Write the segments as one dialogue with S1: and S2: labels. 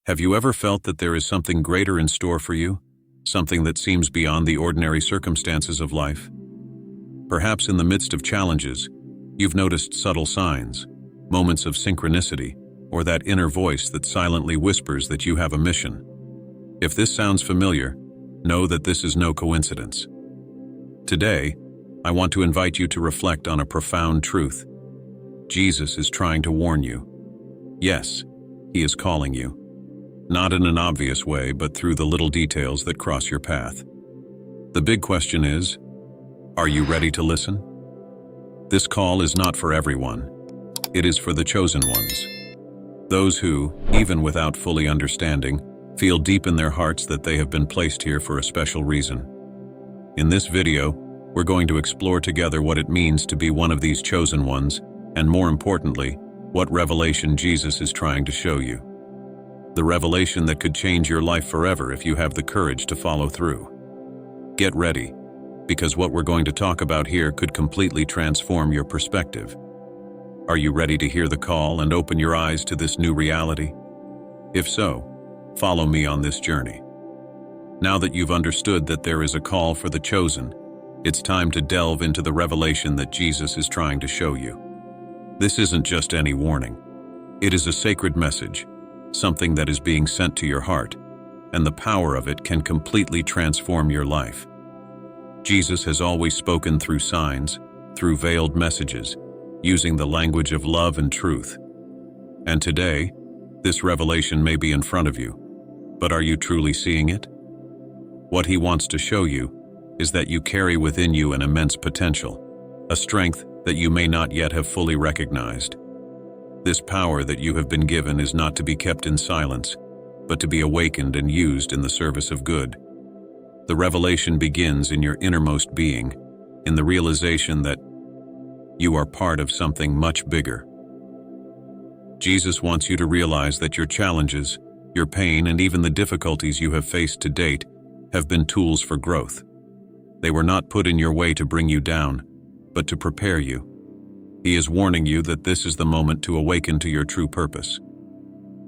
S1: Have you ever felt that there is something greater in store for you? Something that seems beyond the ordinary circumstances of life? Perhaps in the midst of challenges, you've noticed subtle signs, moments of synchronicity, or that inner voice that silently whispers that you have a mission. If this sounds familiar, know that this is no coincidence. Today, I want to invite you to reflect on a profound truth. Jesus is trying to warn you. Yes, he is calling you. Not in an obvious way, but through the little details that cross your path. The big question is, are you ready to listen? This call is not for everyone. It is for the chosen ones. Those who, even without fully understanding, feel deep in their hearts that they have been placed here for a special reason. In this video, we're going to explore together what it means to be one of these chosen ones, and more importantly, what revelation Jesus is trying to show you. The revelation that could change your life forever if you have the courage to follow through. Get ready, because what we're going to talk about here could completely transform your perspective. Are you ready to hear the call and open your eyes to this new reality? If so, follow me on this journey. Now that you've understood that there is a call for the chosen, it's time to delve into the revelation that Jesus is trying to show you. This isn't just any warning. It is a sacred message, something that is being sent to your heart, and the power of it can completely transform your life. Jesus has always spoken through signs, through veiled messages, using the language of love and truth. And today, this revelation may be in front of you, but are you truly seeing it? What he wants to show you is that you carry within you an immense potential, a strength that you may not yet have fully recognized. This power that you have been given is not to be kept in silence, but to be awakened and used in the service of good. The revelation begins in your innermost being, in the realization that you are part of something much bigger. Jesus wants you to realize that your challenges, your pain, and even the difficulties you have faced to date have been tools for growth. They were not put in your way to bring you down, but to prepare you. He is warning you that this is the moment to awaken to your true purpose.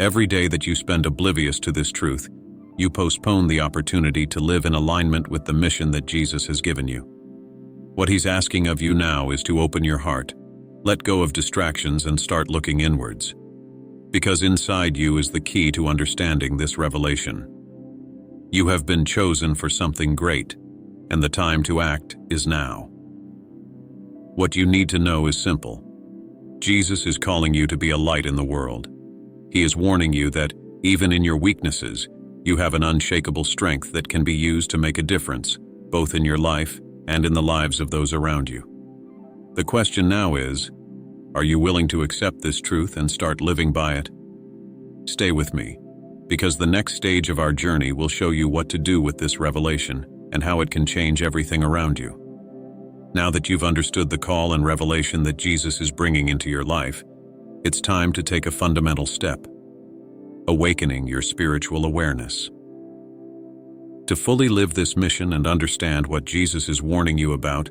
S1: Every day that you spend oblivious to this truth, you postpone the opportunity to live in alignment with the mission that Jesus has given you. What he's asking of you now is to open your heart, let go of distractions, and start looking inwards. Because inside you is the key to understanding this revelation. You have been chosen for something great, and the time to act is now. What you need to know is simple. Jesus is calling you to be a light in the world. He is warning you that, even in your weaknesses, you have an unshakable strength that can be used to make a difference, both in your life and in the lives of those around you. The question now is, are you willing to accept this truth and start living by it? Stay with me, because the next stage of our journey will show you what to do with this revelation and how it can change everything around you. Now that you've understood the call and revelation that Jesus is bringing into your life, it's time to take a fundamental step: awakening your spiritual awareness. To fully live this mission and understand what Jesus is warning you about,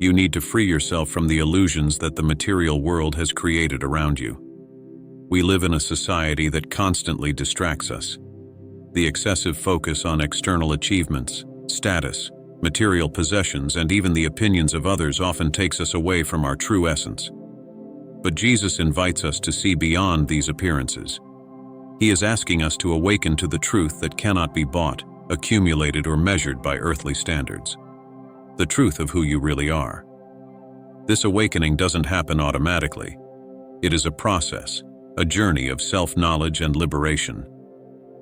S1: you need to free yourself from the illusions that the material world has created around you. We live in a society that constantly distracts us. The excessive focus on external achievements, status, material possessions, and even the opinions of others often takes us away from our true essence. But Jesus invites us to see beyond these appearances. He is asking us to awaken to the truth that cannot be bought, accumulated, or measured by earthly standards. The truth of who you really are. This awakening doesn't happen automatically. It is a process, a journey of self-knowledge and liberation.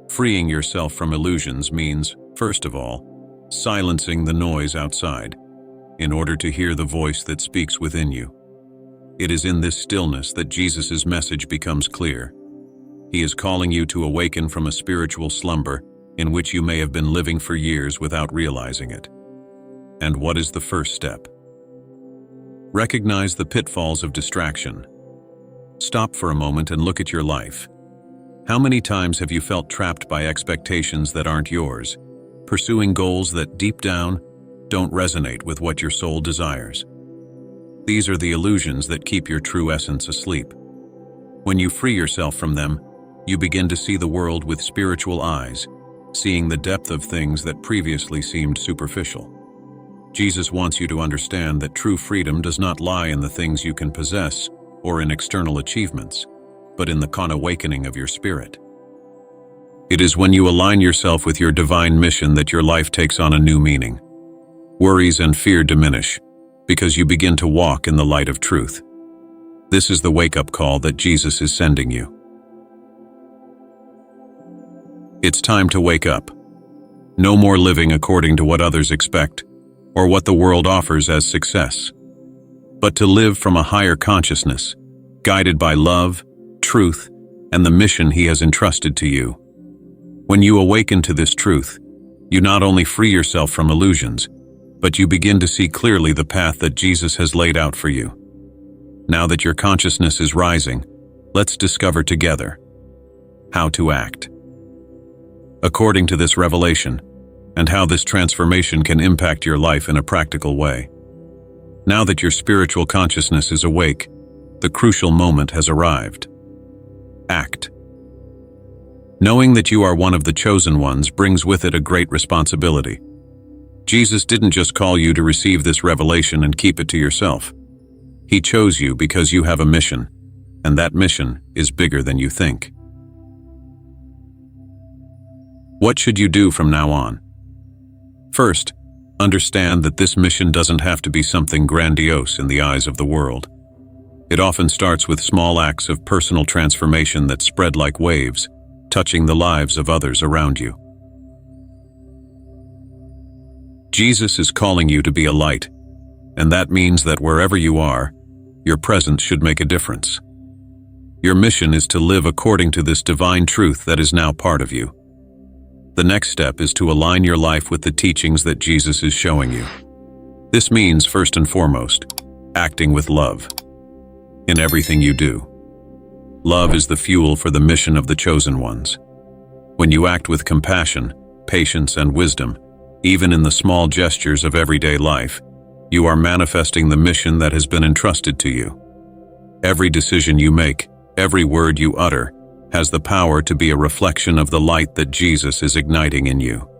S1: Freeing yourself from illusions means, first of all, silencing the noise outside, in order to hear the voice that speaks within you. It is in this stillness that Jesus' message becomes clear. He is calling you to awaken from a spiritual slumber in which you may have been living for years without realizing it. And what is the first step? Recognize the pitfalls of distraction. Stop for a moment and look at your life. How many times have you felt trapped by expectations that aren't yours, pursuing goals that deep down don't resonate with what your soul desires? These are the illusions that keep your true essence asleep. When you free yourself from them, You begin to see the world with spiritual eyes, seeing the depth of things that previously seemed superficial. Jesus wants you to understand that true freedom does not lie in the things you can possess or in external achievements, but in the awakening of your spirit. It is when you align yourself with your divine mission that your life takes on a new meaning. Worries and fear diminish, because you begin to walk in the light of truth. This is the wake-up call that Jesus is sending you. It's time to wake up. No more living according to what others expect, or what the world offers as success, but to live from a higher consciousness, guided by love, truth, and the mission He has entrusted to you. When you awaken to this truth, you not only free yourself from illusions, but you begin to see clearly the path that Jesus has laid out for you. Now that your consciousness is rising, let's discover together how to act according to this revelation, and how this transformation can impact your life in a practical way. Now that your spiritual consciousness is awake, the crucial moment has arrived. Act. Knowing that you are one of the chosen ones brings with it a great responsibility. Jesus didn't just call you to receive this revelation and keep it to yourself. He chose you because you have a mission, and that mission is bigger than you think. What should you do from now on? First, understand that this mission doesn't have to be something grandiose in the eyes of the world. It often starts with small acts of personal transformation that spread like waves, touching the lives of others around you. Jesus is calling you to be a light, and that means that wherever you are, your presence should make a difference. Your mission is to live according to this divine truth that is now part of you. The next step is to align your life with the teachings that Jesus is showing you. This means, first and foremost, acting with love in everything you do. Love is the fuel for the mission of the chosen ones. When you act with compassion, patience, and wisdom, even in the small gestures of everyday life, you are manifesting the mission that has been entrusted to you. Every decision you make, every word you utter, has the power to be a reflection of the light that Jesus is igniting in you.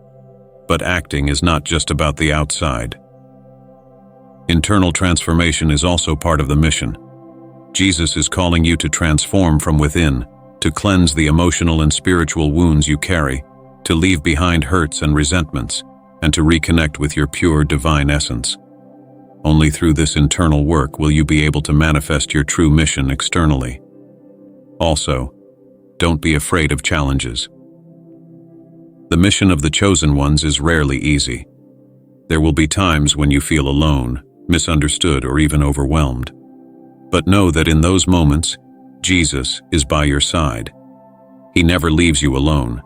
S1: But acting is not just about the outside. Internal transformation is also part of the mission. Jesus is calling you to transform from within, to cleanse the emotional and spiritual wounds you carry, to leave behind hurts and resentments, and to reconnect with your pure divine essence. Only through this internal work will you be able to manifest your true mission externally. Also, don't be afraid of challenges. The mission of the chosen ones is rarely easy. There will be times when you feel alone, misunderstood, or even overwhelmed. But know that in those moments, Jesus is by your side. He never leaves you alone,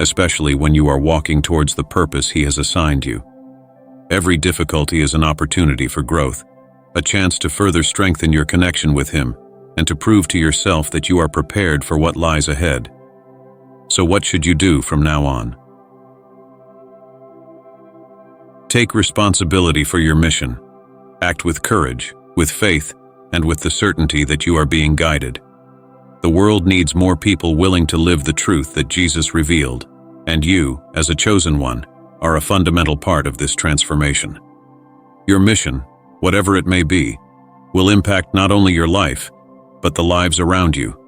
S1: especially when you are walking towards the purpose He has assigned you. Every difficulty is an opportunity for growth, a chance to further strengthen your connection with Him, and to prove to yourself that you are prepared for what lies ahead. So what should you do from now on? Take responsibility for your mission. Act with courage, with faith, and with the certainty that you are being guided. The world needs more people willing to live the truth that Jesus revealed, and you, as a chosen one, are a fundamental part of this transformation. Your mission, whatever it may be, will impact not only your life, but the lives around you,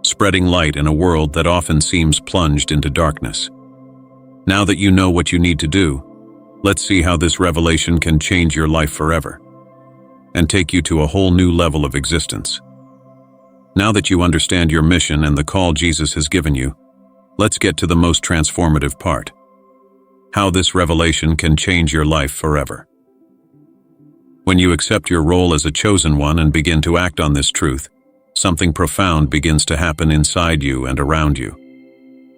S1: spreading light in a world that often seems plunged into darkness. Now that you know what you need to do, let's see how this revelation can change your life forever and take you to a whole new level of existence. Now that you understand your mission and the call Jesus has given you, let's get to the most transformative part: how this revelation can change your life forever. When you accept your role as a chosen one and begin to act on this truth, something profound begins to happen inside you and around you.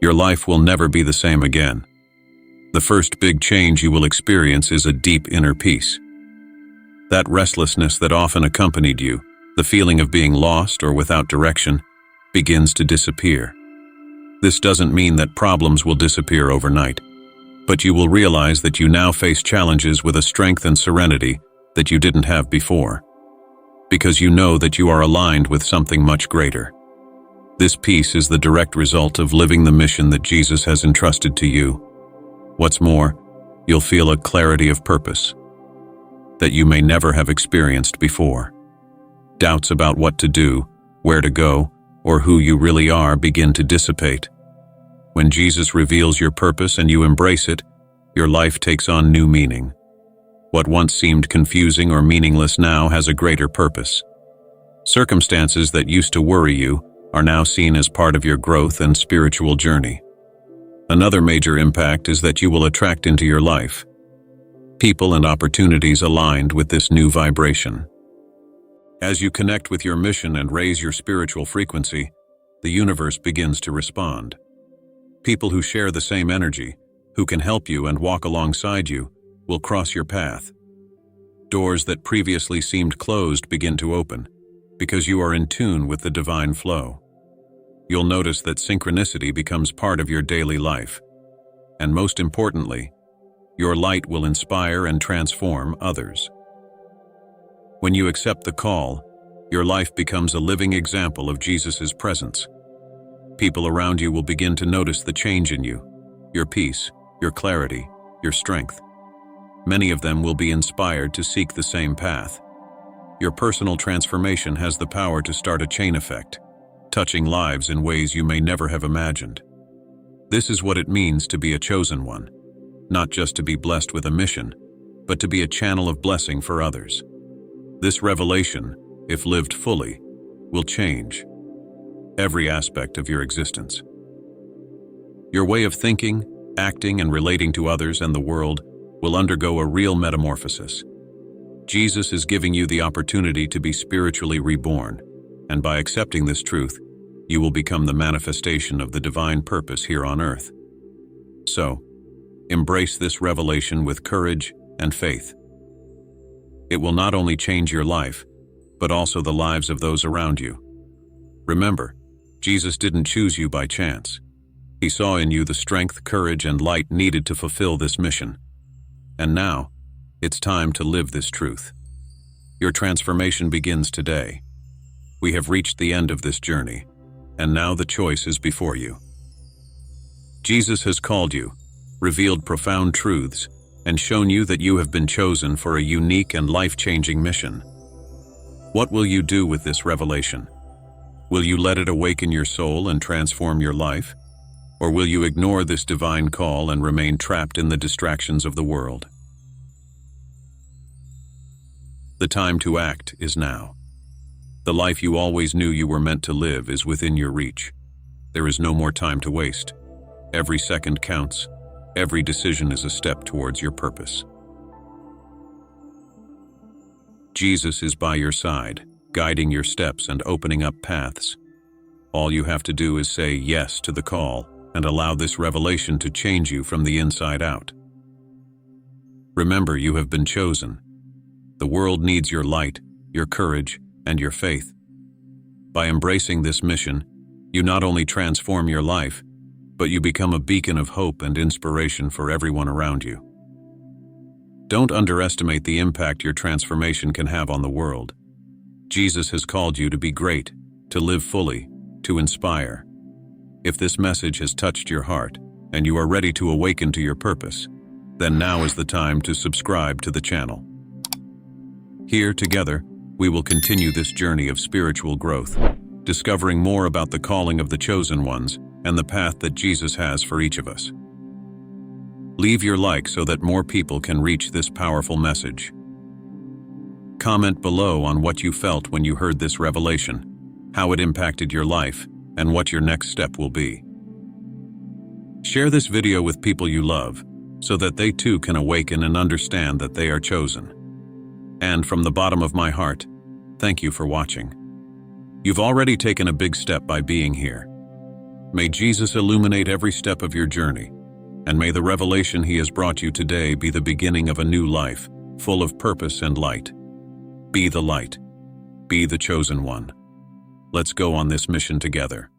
S1: Your life will never be the same again. The first big change you will experience is a deep inner peace. That restlessness that often accompanied you, the feeling of being lost or without direction, begins to disappear. This doesn't mean that problems will disappear overnight, but you will realize that you now face challenges with a strength and serenity that you didn't have before, because you know that you are aligned with something much greater. This peace is the direct result of living the mission that Jesus has entrusted to you. What's more, you'll feel a clarity of purpose that you may never have experienced before. Doubts about what to do, where to go, or who you really are begin to dissipate. When Jesus reveals your purpose and you embrace it, your life takes on new meaning. What once seemed confusing or meaningless now has a greater purpose. Circumstances that used to worry you are now seen as part of your growth and spiritual journey. Another major impact is that you will attract into your life people and opportunities aligned with this new vibration. As you connect with your mission and raise your spiritual frequency, the universe begins to respond. People who share the same energy, who can help you and walk alongside you, will cross your path. Doors that previously seemed closed begin to open, because you are in tune with the divine flow. You'll notice that synchronicity becomes part of your daily life. And most importantly, your light will inspire and transform others. When you accept the call, your life becomes a living example of Jesus' presence. People around you will begin to notice the change in you, your peace, your clarity, your strength. Many of them will be inspired to seek the same path. Your personal transformation has the power to start a chain effect, touching lives in ways you may never have imagined. This is what it means to be a chosen one, not just to be blessed with a mission, but to be a channel of blessing for others. This revelation, if lived fully, will change every aspect of your existence. Your way of thinking, acting, and relating to others and the world will undergo a real metamorphosis. Jesus is giving you the opportunity to be spiritually reborn, and by accepting this truth, you will become the manifestation of the divine purpose here on earth. So, embrace this revelation with courage and faith. It will not only change your life, but also the lives of those around you. Remember, Jesus didn't choose you by chance. He saw in you the strength, courage, and light needed to fulfill this mission. And now, it's time to live this truth. Your transformation begins today. We have reached the end of this journey, and now the choice is before you. Jesus has called you, revealed profound truths, and shown you that you have been chosen for a unique and life-changing mission. What will you do with this revelation? Will you let it awaken your soul and transform your life? Or will you ignore this divine call and remain trapped in the distractions of the world? The time to act is now. The life you always knew you were meant to live is within your reach. There is no more time to waste. Every second counts. Every decision is a step towards your purpose. Jesus is by your side, guiding your steps and opening up paths. All you have to do is say yes to the call and allow this revelation to change you from the inside out. Remember, you have been chosen. The world needs your light, your courage, and your faith. By embracing this mission, you not only transform your life, but you become a beacon of hope and inspiration for everyone around you. Don't underestimate the impact your transformation can have on the world. Jesus has called you to be great, to live fully, to inspire. If this message has touched your heart, and you are ready to awaken to your purpose, then now is the time to subscribe to the channel. Here, together, we will continue this journey of spiritual growth, discovering more about the calling of the chosen ones and the path that Jesus has for each of us. Leave your like so that more people can reach this powerful message. Comment below on what you felt when you heard this revelation, how it impacted your life, and what your next step will be. Share this video with people you love, so that they too can awaken and understand that they are chosen. And from the bottom of my heart, thank you for watching. You've already taken a big step by being here. May Jesus illuminate every step of your journey, and may the revelation he has brought you today be the beginning of a new life, full of purpose and light. Be the light. Be the chosen one. Let's go on this mission together.